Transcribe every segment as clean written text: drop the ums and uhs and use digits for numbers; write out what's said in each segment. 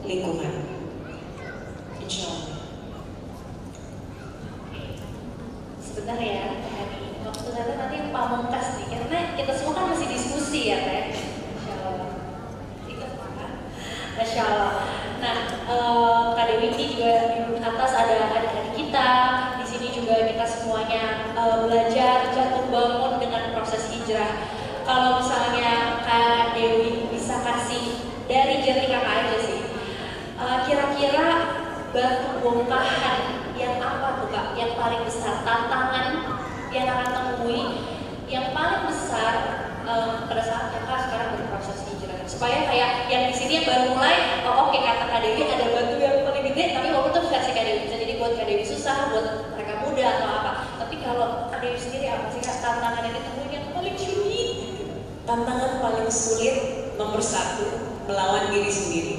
lingkungan. Insya Allah. Sebentar ya, waktu ternyata nanti yang pamungkas nih, karena kita semua kan masih diskusi ya Teh. Masya Allah. Ikut makan. Masya Allah. Nah, Kak Dewi ini juga di atas ada adik-adik kita. Di sini juga kita semuanya belajar jatuh bangun dengan proses hijrah. Kalau misalnya Kak Dewi bisa kasih dari jernih kakak aja sih, kira-kira batu bongkahan yang apa tuh Kak? Yang paling besar, tantangan yang akan temui yang paling besar pada saat kakak sekarang berproses hijrah, supaya kayak yang di sini yang baru mulai, oke kata Kak Dewi ada batu yang paling gede, tapi walaupun itu versi Kak Dewi, bisa jadi buat Kak Dewi susah, buat mereka muda atau apa. Tapi kalau Kak Dewi sendiri apa sih Kak tantangan yang ditemui yang paling sulit? Tantangan paling sulit nomor 1 melawan diri sendiri.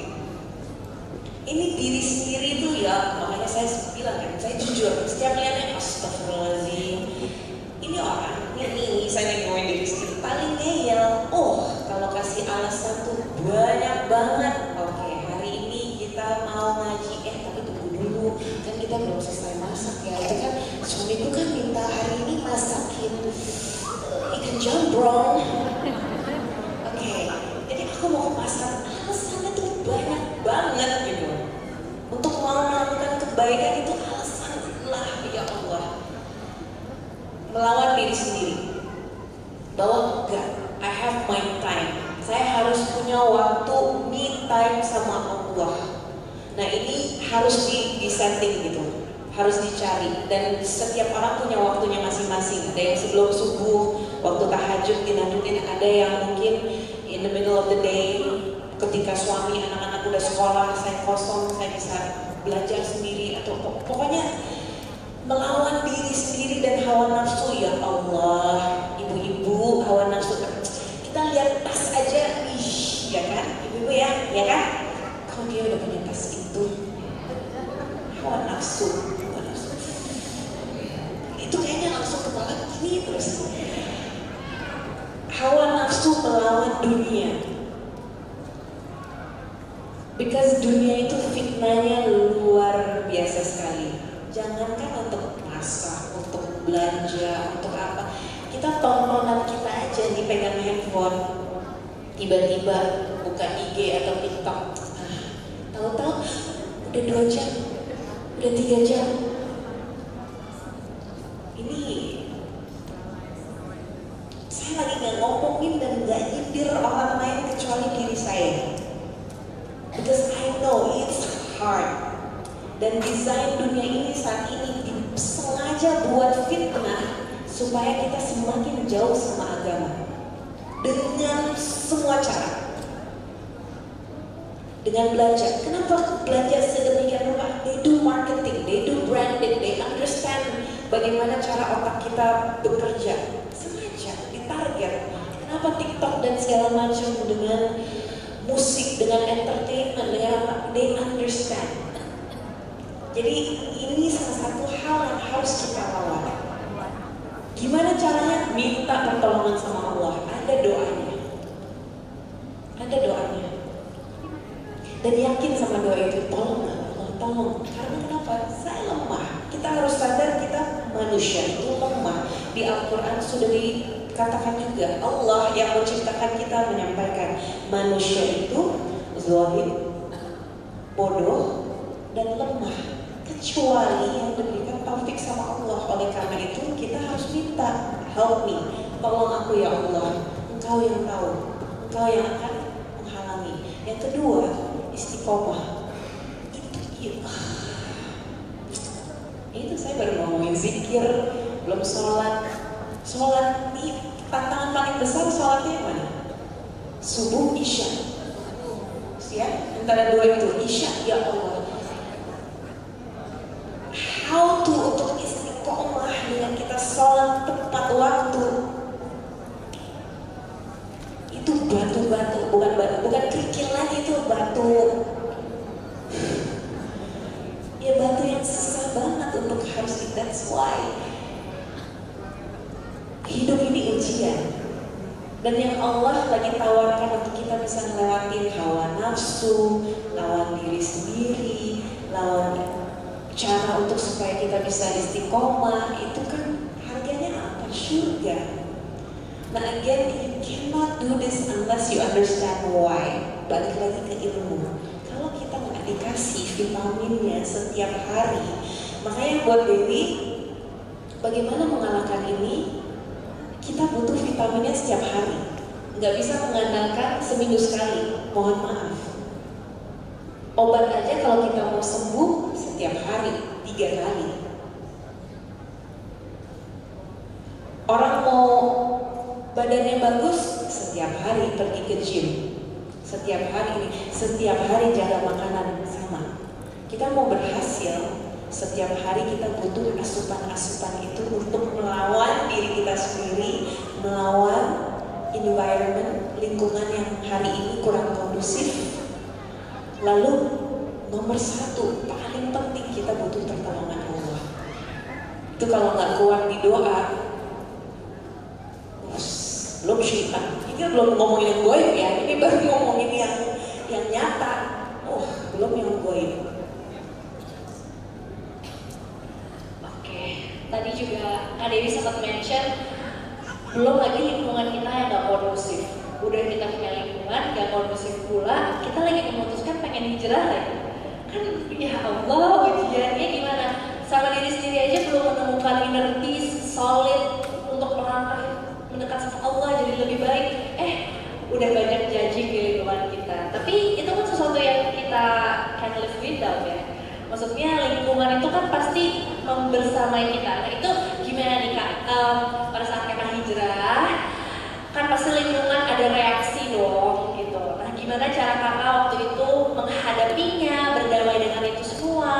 Ini diri sendiri itu ya, makanya saya bilang kan, saya jujur setiap lihatnya astagfirullahaladzim, ini orang ini saya ngomongin diri sendiri paling ngeyel. Oh, kalau kasih alasan tuh banyak banget. Oke, hari ini kita mau ngaji, tapi tunggu dulu, kan kita belum selesai masak ya. Itu kan suamiku kan minta hari ini masakin ikan jambrong. Oke, jadi aku mau masak, alasannya tuh banyak banget gitu. Untuk mau melakukan kebaikan itu alasan lah, ya Allah. Melawan diri sendiri bahwa enggak, I have my time, saya harus punya waktu me time sama Allah. Nah ini harus di setting gitu, harus dicari, dan setiap orang punya waktunya masing-masing. Ada yang sebelum subuh, waktu tahajud dilanjutin, ada yang mungkin in the middle of the day, ketika suami anak-anak udah sekolah, saya kosong, saya bisa belajar sendiri, atau pokoknya melawan diri sendiri dan hawa nafsu. Ya Allah, ibu-ibu hawa nafsu, kita lihat tas aja, ya kan, ibu-ibu ya kan, kalau dia udah punya tas itu, hawa nafsu itu kayaknya langsung kepala gini terus. Hawa nafsu melawan dunia, because dunia itu fitnahnya luar biasa sekali. Jangankan untuk masak, untuk belanja, untuk apa, kita tontonan kita aja dipegang handphone, tiba-tiba buka IG atau TikTok, tahu-tahu udah 2 jam, udah 3 jam. Ini saya lagi nggak ngomongin dan nggak nyindir orang lain kecuali diri saya, because I know it's hard. Dan desain dunia ini saat ini sengaja buat fitnah supaya kita semakin jauh sama agama dengan semua cara. Dengan belanja, kenapa belanja sedemikian rupa? They do marketing, they do branding, they understand bagaimana cara otak kita bekerja. Sengaja ditarget. Kenapa TikTok dan segala macam, dengan musik, dengan entertainment, dengan apa? They understand. Jadi ini salah satu hal yang harus kita lawan. Gimana caranya? Minta pertolongan sama Allah. Ada doanya. Ada doanya. Dan yakin sama doa itu, tolong Allah, tolong. Karena kenapa? Saya lemah. Kita harus sadar kita manusia itu lemah. Di Al-Quran sudah dikatakan juga, Allah yang menciptakan kita menyampaikan manusia itu zalim, bodoh, dan lemah. Kecuali yang diberikan taufik sama Allah. Oleh karena itu kita harus minta, help me, tolong aku ya Allah, Engkau yang tahu, Engkau yang akan menghalangi. Yang kedua, istiqomah. Itu saya baru ngomongin zikir, belum sholat. Sholat ini tantangan paling besar. Sholatnya yang mana? Subuh, isya. Ya, antara dua itu, isya, ya Allah. How to untuk istiqomah dengan kita sholat tepat waktu. Itu batu-batu, bukan kerikil lagi, itu batu. Ya batu yang susah banget untuk harus. That's why hidup ini ujian. Dan yang Allah lagi tawarkan untuk kita bisa ngelewatin hawa nafsu, lawan diri berusaha untuk supaya kita bisa istiqomah, itu kan harganya apa? Surga. Nah again, you cannot do this unless you understand why. Balik lagi ke ilmu. Kalau kita nggak dikasih vitaminnya setiap hari, makanya buat Dewi, bagaimana mengalahkan ini? Kita butuh vitaminnya setiap hari. Nggak bisa mengandalkan seminggu sekali. Mohon maaf. Obat aja kalau kita mau sembuh setiap hari, 3 kali. Orang mau badannya bagus, setiap hari pergi ke gym. Setiap hari jaga makanan sama. Kita mau berhasil, setiap hari kita butuh asupan-asupan itu untuk melawan diri kita sendiri, melawan environment, lingkungan yang hari ini kurang kondusif. Lalu nomor 1, paling penting kita butuh pertolongan Allah. Itu kalau nggak kuat di doa, belum syaitan. Ini belum ngomongin yang goib ya, ini baru ngomongin yang nyata. Belum yang goib. Oke, tadi juga Kak Dewi sempat mention, belum lagi lingkungan kita yang gak kondusif. Udah kita punya lingkungan gak kondusif pula, kita lagi memutuskan pengen hijrah lagi. Kan ya Allah, ujiannya gimana? Sama diri sendiri aja belum menemukan inner peace, solid untuk melangkah mendekat sama Allah jadi lebih baik. Udah banyak judging di lingkungan kita. Tapi itu kan sesuatu yang kita can live without ya. Maksudnya lingkungan itu kan pasti membersamai kita. Nah itu gimana nih Kak? Pada saat kakak hijrah, kan pasti lingkungan ada reaksi dong gitu. Nah gimana cara kakak waktu itu menghadapinya, berdamai dengan itu semua,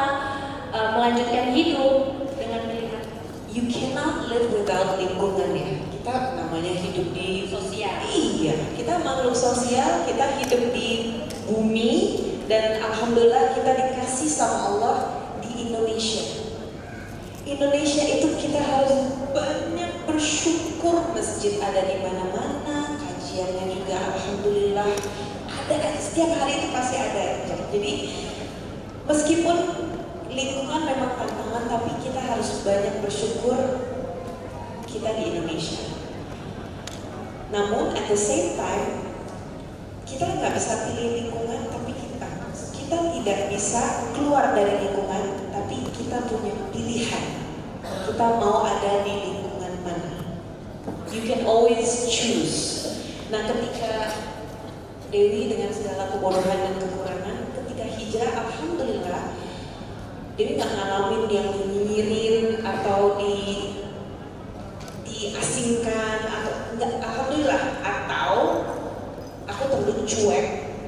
melanjutkan hidup dengan melihat You cannot live without lingkungan ya. Kita namanya hidup di sosial. Iya, kita makhluk sosial, kita hidup di bumi, dan alhamdulillah kita dikasih sama Allah di Indonesia. Indonesia itu kita harus banyak bersyukur, masjid ada di mana-mana, kajiannya juga alhamdulillah ada, setiap hari itu pasti ada. Jadi meskipun lingkungan memang tantangan, tapi kita harus banyak bersyukur kita di Indonesia. Namun at the same time, kita nggak bisa pilih lingkungan, tapi kita tidak bisa keluar dari lingkungan, tapi kita punya pilihan. Kita mau ada di lingkungan mana. You can always choose. Nah ketika Dewi dengan segala kebodohan dan kekurangan, ketika hijrah, alhamdulillah Dewi nggak ngalamin yang nyinyirin atau diasingkan atau enggak, alhamdulillah. Atau aku terlalu cuek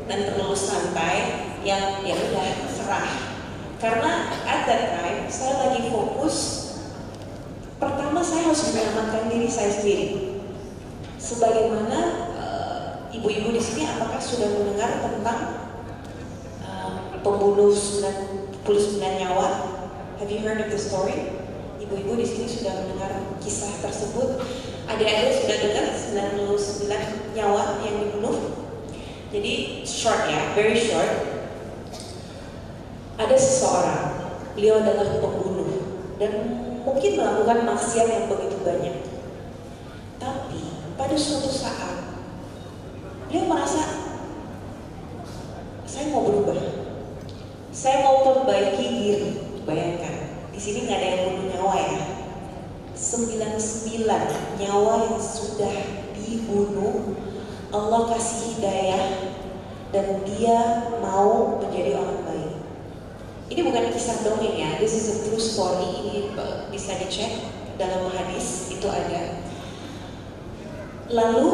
dan terlalu santai yang ya udah serah. Karena at that time saya lagi fokus, pertama saya harus menyelamatkan diri saya sendiri. Sebagaimana ibu-ibu di sini apakah sudah mendengar tentang pembunuh 99 nyawa? Have you heard of the story? Ibu-ibu di sini sudah mendengar kisah tersebut. Adik-adik sudah dengar 99 nyawa yang dibunuh. Jadi short ya, very short. Ada seseorang, beliau adalah pembunuh dan mungkin melakukan maksiat yang begitu banyak. Tapi pada suatu saat beliau merasa, saya mau berubah, saya mau perbaiki diri. Bayangkan, di sini nggak ada yang bunuh nyawa ya. 99 nyawa yang sudah dibunuh, Allah kasih hidayah dan dia mau menjadi orang baik. Ini bukan kisah dongeng ya, this is a true story. Ini bisa dicek dalam hadis, itu ada. Lalu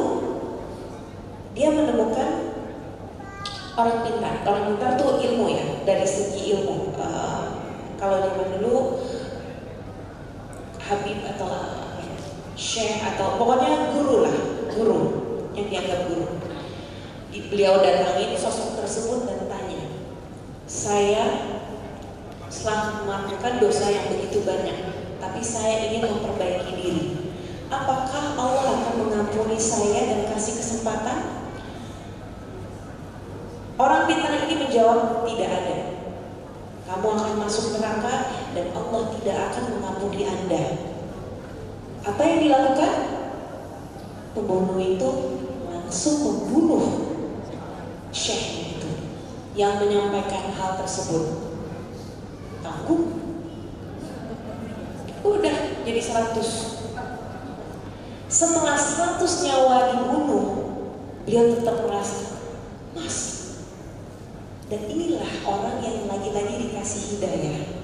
dia menemukan orang pintar. Orang pintar tuh ilmu ya, dari segi ilmu. Kalau zaman dulu Habib atau Syekh atau pokoknya guru lah, guru yang dianggap guru. Beliau datangin sosok tersebut dan tanya, saya setelah melakukan dosa yang begitu banyak, tapi saya ingin memperbaiki diri. Apakah Allah akan mengampuni saya dan kasih kesempatan? Orang pintar ini menjawab, tidak ada. Kamu akan masuk neraka dan Allah tidak akan mengampuni Anda. Apa yang dilakukan? Pembunuh itu langsung membunuh syekh itu yang menyampaikan hal tersebut. Tanggung. Udah jadi 100. Setelah 100 nyawa dibunuh, beliau tetap merasa masih. Dan inilah orang yang lagi-lagi dikasih hidayah.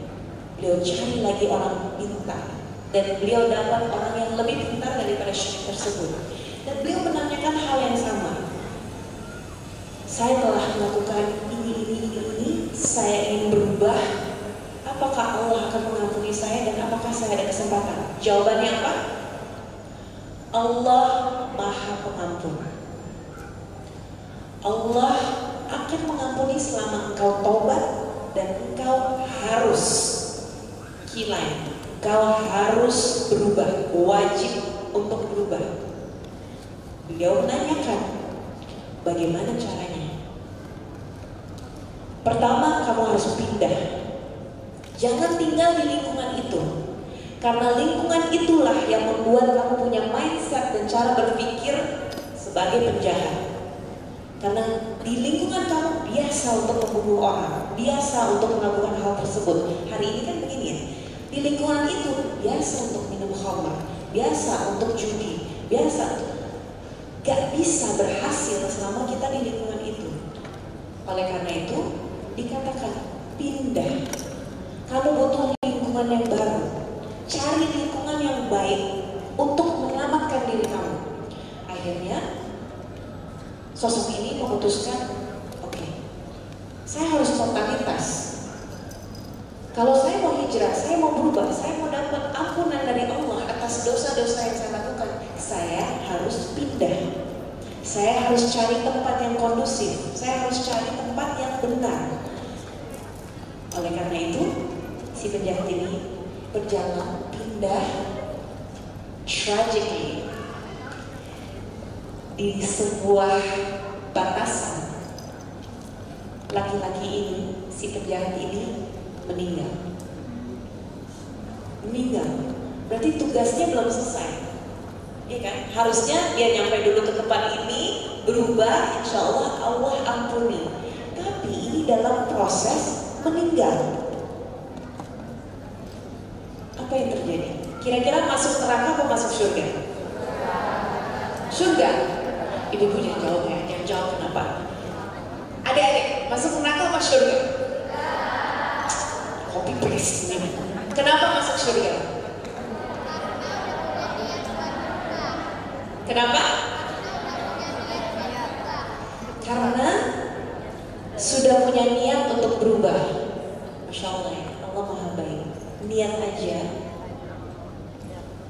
Beliau cari lagi orang pintar, dan beliau dapat orang yang lebih pintar daripada syekh tersebut. Dan beliau menanyakan hal yang sama. Saya telah melakukan ini, saya ingin berubah. Apakah Allah akan mengampuni saya dan apakah saya ada kesempatan? Jawabannya apa? Allah Maha Pengampun. Allah akan mengampuni selama engkau taubat dan engkau harus kilai, engkau harus berubah, wajib untuk berubah. Beliau menanyakan, bagaimana caranya? Pertama, kamu harus pindah. Jangan tinggal di lingkungan itu, karena lingkungan itulah yang membuat kamu punya mindset dan cara berpikir sebagai penjahat. Karena di lingkungan kamu biasa untuk membunuh orang, biasa untuk melakukan hal tersebut. Hari ini kan begini ya, di lingkungan itu biasa untuk minum khamr, biasa untuk judi, biasa. Gak bisa berhasil selama kita di lingkungan itu. Oleh karena itu dikatakan pindah. Kamu butuh lingkungan yang baru. Cari lingkungan yang baik untuk menyelamatkan diri kamu. Akhirnya sosok ini memutuskan, oke, saya harus totalitas. Kalau saya mau hijrah, saya mau berubah, saya mau dapat ampunan dari Allah atas dosa-dosa yang saya lakukan, saya harus pindah. Saya harus cari tempat yang kondusif, saya harus cari tempat yang benar. Oleh karena itu, si penjahat ini berjalan pindah tragically di sebuah batasan. Laki-laki ini, si penjahat ini meninggal. Berarti tugasnya belum selesai, ya kan? Harusnya dia nyampe dulu ke tempat ini, berubah, insya Allah Allah ampuni. Tapi ini dalam proses meninggal. Apa yang terjadi? Kira-kira masuk neraka atau masuk surga? Surga. Ibu-ibu jangan jawab ya, jangan jawab kenapa. Adik-adik, masuk neraka atau surga? Copy paste ini. Kenapa masuk surga? Kenapa? Karena sudah punya niat untuk berubah. Masya Allah ya, Allah Maha Baik. Niat aja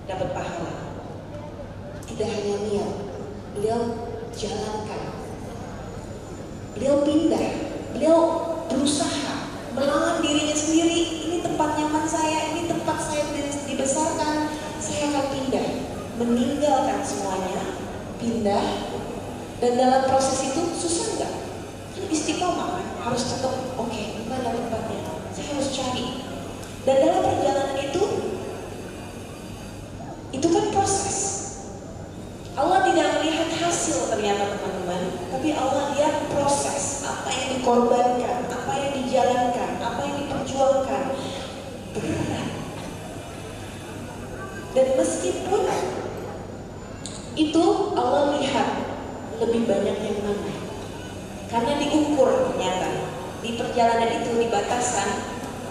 dapat pahala. Tidak hanya niat, beliau jalankan. Beliau pindah, beliau berusaha melawan dirinya sendiri. Ini tempat nyaman saya, ini tempat saya dibesarkan, saya akan pindah. Meninggalkan semuanya, pindah. Dan dalam proses itu susah nggak? Kan istiqomah kan? Harus tetap, oke, mana tempatnya? Saya harus cari. Dan dalam perjalanan itu kan proses. Allah tidak melihat hasil ternyata teman-teman, tapi Allah lihat proses, apa yang dikorbankan, apa yang dijalankan, apa yang diperjuangkan. Berat. Dan meskipun itu Allah lihat lebih banyak yang mana, karena diukur ternyata di perjalanan itu, di batasan,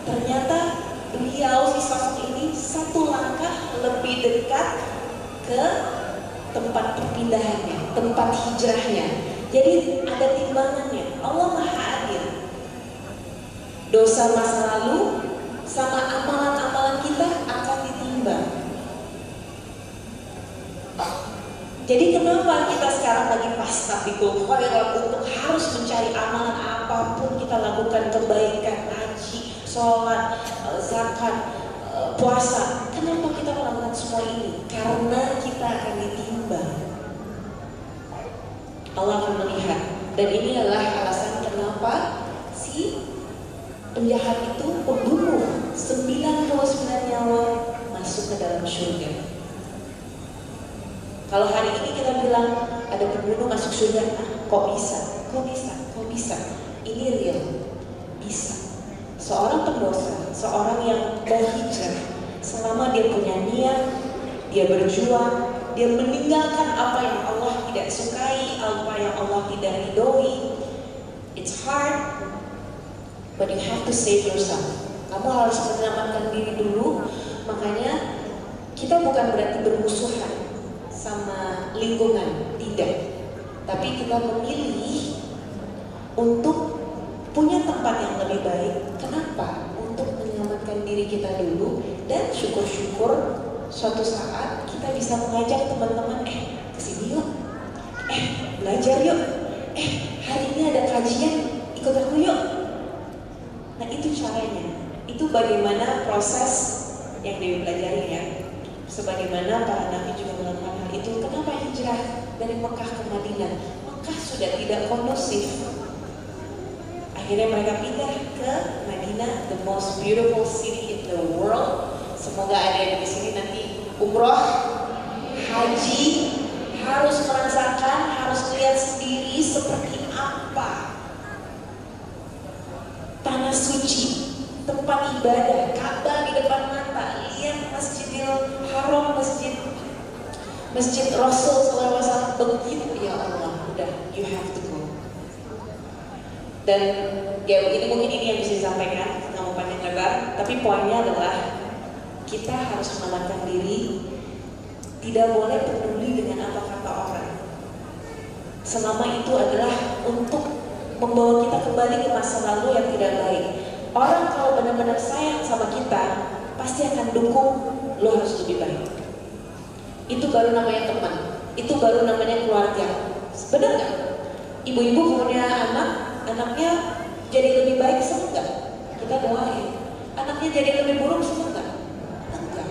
ternyata beliau si sosok ini satu langkah lebih dekat ke tempat perpindahannya, tempat hijrahnya. Jadi ada timbangannya. Allah Maha Adil. Dosa masa lalu sama amalan-amalan kita akan ditimbang. Jadi kenapa kita sekarang lagi fastabiqul khairat untuk harus mencari amalan apapun kita lakukan, kebaikan, haji, sholat, zakat, puasa. Kenapa kita melakukan semua ini? Karena kita akan ditimbang. Allah akan melihat. Dan ini adalah alasan kenapa si penjahat itu pembunuh 99 nyawa masuk ke dalam surga. Kalau hari ini kita bilang ada pembunuh masuk surga, kok bisa? Kok bisa? Kok bisa? Ini real, bisa. Seorang pendosa, seorang yang berhijrah, selama dia punya niat, dia berjuang, dia meninggalkan apa yang Allah tidak sukai, apa yang Allah tidak ridhoi. It's hard, but you have to save yourself. Kamu harus menyelamatkan diri dulu. Makanya kita bukan berarti bermusuhan sama lingkungan, tidak. Tapi kita memilih untuk punya tempat yang lebih baik. Kenapa? Untuk menyelamatkan diri kita dulu, dan syukur-syukur suatu saat kita bisa mengajak teman-teman, kesini yuk, belajar yuk, hari ini ada kajian, ikut aku yuk. Nah itu caranya, itu bagaimana proses yang Dewi pelajari ya. Sebagaimana para nabi juga melakukan hal itu. Kenapa hijrah dari Mekah ke Madinah? Mekah sudah tidak kondusif. Akhirnya mereka pindah ke Madinah, the most beautiful city in the world. Semoga ada yang di sini nanti umroh, haji, harus merasakan, harus lihat sendiri seperti apa tanah suci, tempat ibadah, Ka'bah di depan mata. Lihat Masjidil Haram, Masjid Rasul SAW, begitu. Ya Allah, udah, you have to go. Dan ya ini mungkin ini yang bisa disampaikan, nggak mau panjang lebar, tapi poinnya adalah kita harus menyelamatkan diri, tidak boleh peduli dengan apa kata orang. Selama itu adalah untuk membawa kita kembali ke masa lalu yang tidak baik. Orang kalau benar-benar sayang sama kita, pasti akan dukung lo harus lebih baik. Itu baru namanya teman, itu baru namanya keluarga. Benar nggak? Ibu-ibu punya anak, anaknya jadi lebih baik, senang nggak? Kita doain. Anaknya jadi lebih buruk, senang nggak? Enggak.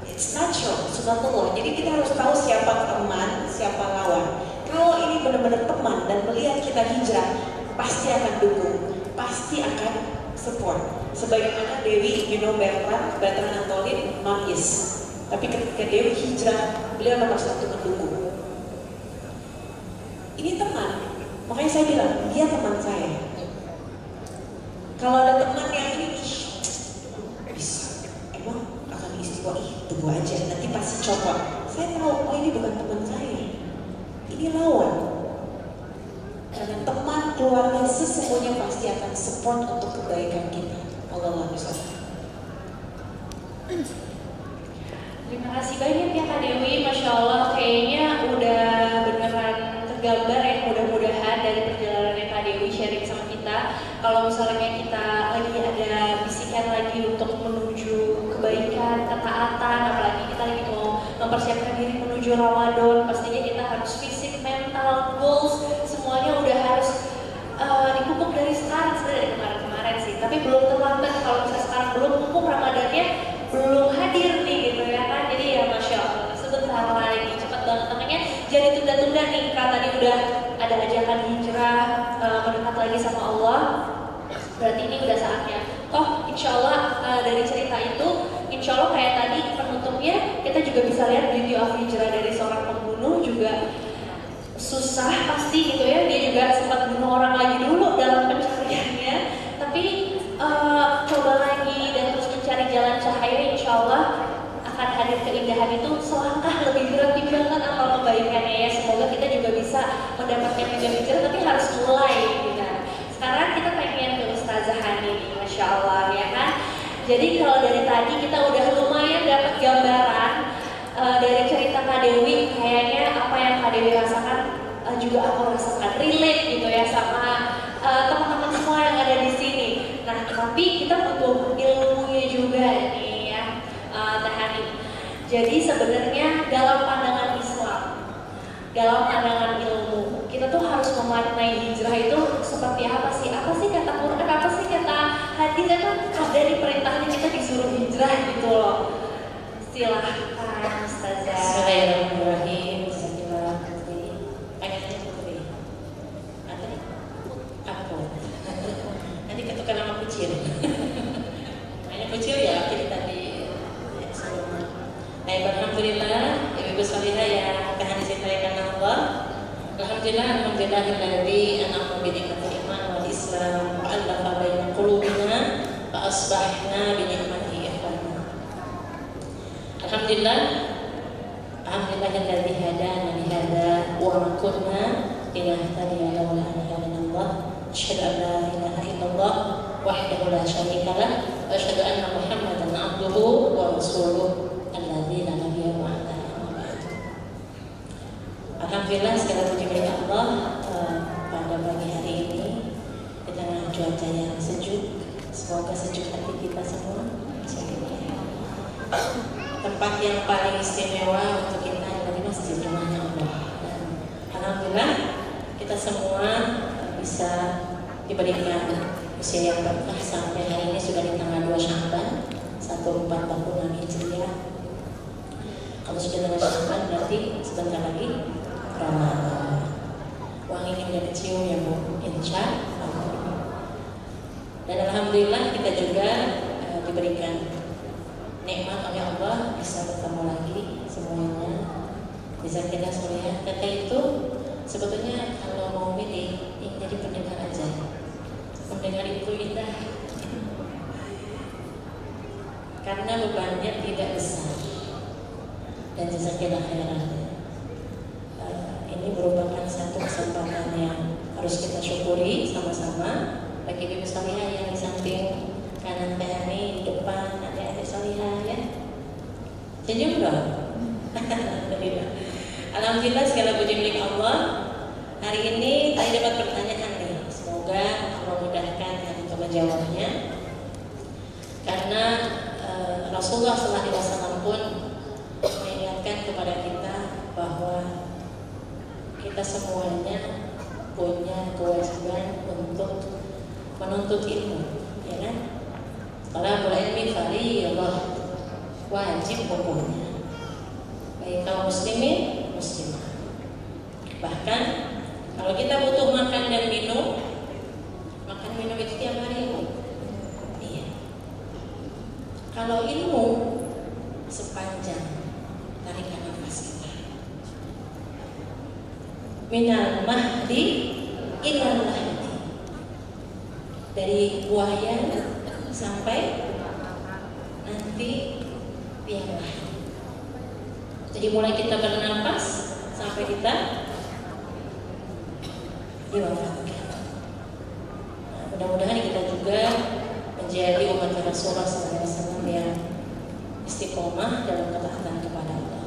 It's natural, sunatullah. Jadi kita harus tahu siapa teman, siapa lawan. Kalau ini benar-benar teman dan melihat kita hijrah, pasti akan dukung, pasti akan support. Sebagaimana Dewi, Bertrand Antolin, non-is. Tapi ketika Dewi hijrah, beliau nomor satu mendukung. Ini teman, makanya saya bilang, dia teman saya. Kalau ada teman yang ini, bisa, emang akan istiqomah, tunggu aja, nanti pasti coba. Saya tahu, ini bukan teman saya, ini lawan. Karena teman, keluarga, sesungguhnya pasti akan support untuk kebaikan kita. Allah bisa. Terima kasih banyak ya Kak Dewi, Masya Allah, kayaknya udah beneran tergambar ya, mudah-mudahan dari perjalanannya Kak Dewi sharing sama kita. Kalau misalnya kita lagi ada bisikan lagi untuk menuju kebaikan, ketaatan, apalagi kita lagi mau mempersiapkan diri menuju Ramadan, pastinya kita harus fisik, mental, goals, semuanya udah harus dipupuk dari sekarang, sebenarnya dari kemarin-kemarin sih. Tapi belum terlambat kalau misalnya sekarang belum pupuk, Ramadannya belum hadir nih gitu ya kan. Jadi ya Masya Allah, sebentar lagi, cepat banget namanya. Jadi tunda-tunda nih, Kak tadi udah ada ajakan hijrah, mendekat lagi sama Allah. Berarti ini udah saatnya. Toh insya Allah dari cerita itu, insya Allah kayak tadi penutupnya, kita juga bisa lihat beauty of hijrah dari seorang pembunuh juga susah pasti gitu ya. Dia juga sempat bunuh orang lagi dulu dalam pencariannya, tapi coba lagi dan terus mencari jalan cahaya, insya Allah akan hadir keindahan itu selangkah lebih berat timbangan amal kebaikannya ya. Semoga kita juga bisa mendapatkan hijrah, tapi harus mulai gitu. Sekarang kita pengen ke Ustazah Hani nih, Masya Allah ya kan. Jadi kalau dari tadi kita udah lumayan dapat gambaran dari cerita Kak Dewi, kayaknya apa yang Kak Dewi rasakan juga aku rasakan, relate gitu ya sama teman-teman semua yang ada di sini. Nah, tapi kita butuh ilmunya juga nih ya, Teh Hani. Jadi sebenarnya dalam pandangan Islam, dalam pandangan ilmu, kita tuh harus memaknai hijrah itu seperti apa sih? Apa sih kata Quran? Apa sih kata hadis? Kan dari perintahnya kita disuruh hijrah gitu loh. Silahkan Ustazah. Bismillahirrahmanirrahim. Ayatnya putri. Aku. Nanti ketukan nama kecil. Alhamdulillah, ibu salihah yang akan dicintai karena Allah. Alhamdulillahilladzi an'ama bi ni'matil iman wal islam wa allafa baina qulubina fa asbahna bi ni'matihi ikhwana. Alhamdulillahilladzi hadana li hadza wa ma kunna linahtadiya laula an hadana Allah. Asyhadu an la ilaha illallah wahdahu la syarika lah wa asyhadu anna Muhammadan abduhu wa rasuluh alladzi la nabiyya ba'dahu. Alhamdulillah segala puji milik Allah. Pada pagi hari ini di tengah cuaca yang sejuk, semoga sejuk hati kita semua. Tempat yang paling istimewa untuk kita adalah di masjid, rumahnya Allah. Dan alhamdulillah kita semua bisa diberikan usia yang berkah sampai hari ini sudah di tanggal 2 Sya'ban 1446 Hijriah. Kalau sudah tanggal Sya'ban berarti sebentar lagi Ramadan. Wanginya udah kecium ya Bu, insya Allah. Dan alhamdulillah kita juga diberikan nikmat oleh Allah bisa bertemu lagi semuanya, bisa kita soleh. Kata itu sebetulnya kalau mau milih ingin jadi pendengar aja. Pendengar itu indah karena bebannya tidak besar dan jazakallahu khairan. Ini merupakan satu kesempatan yang harus kita syukuri sama-sama. Bagi ibu salihah yang di samping kanan Tani, di depan adik-adik salihah ya. Senyum dong. Alhamdulillah segala puji milik Allah. Hari ini tadi dapat pertanyaan nih. Semoga Allah mudahkan yang untuk menjawabnya. Karena Rasulullah SAW pun mengingatkan kepada kita bahwa kita semuanya punya kewajiban untuk menuntut ilmu, ya kan? Talabul ilmi fardiyah, wajib hukumnya. Baik kaum muslimin, muslimah. Bahkan kalau kita butuh makan dan minum, makan minum itu tiap hari Bu. Iya. Kalau ilmu sepanjang tarikan nafas kita. Minal mahdi ilal lahdi, dari buaya sampai nanti tiang lahir. Jadi mulai kita bernapas sampai kita diwafatkan. Nah, mudah-mudahan kita juga menjadi umat Rasulullah SAW yang istiqomah dalam ketaatan kepada Allah.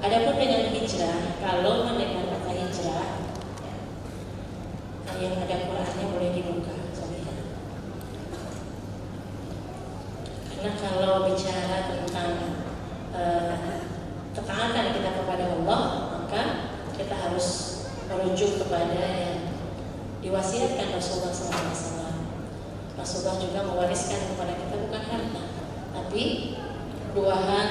Adapun dengan hijrah, kalau mendengar kata hijrah, yang ada Qurannya boleh dibuka, soalnya. Karena kalau bicara tentang ketaatan kita kepada Allah, maka kita harus merujuk kepada yang diwasiatkan Rasulullah SAW. Rasulullah juga mewariskan kepada kita bukan harta, tapi 2 hal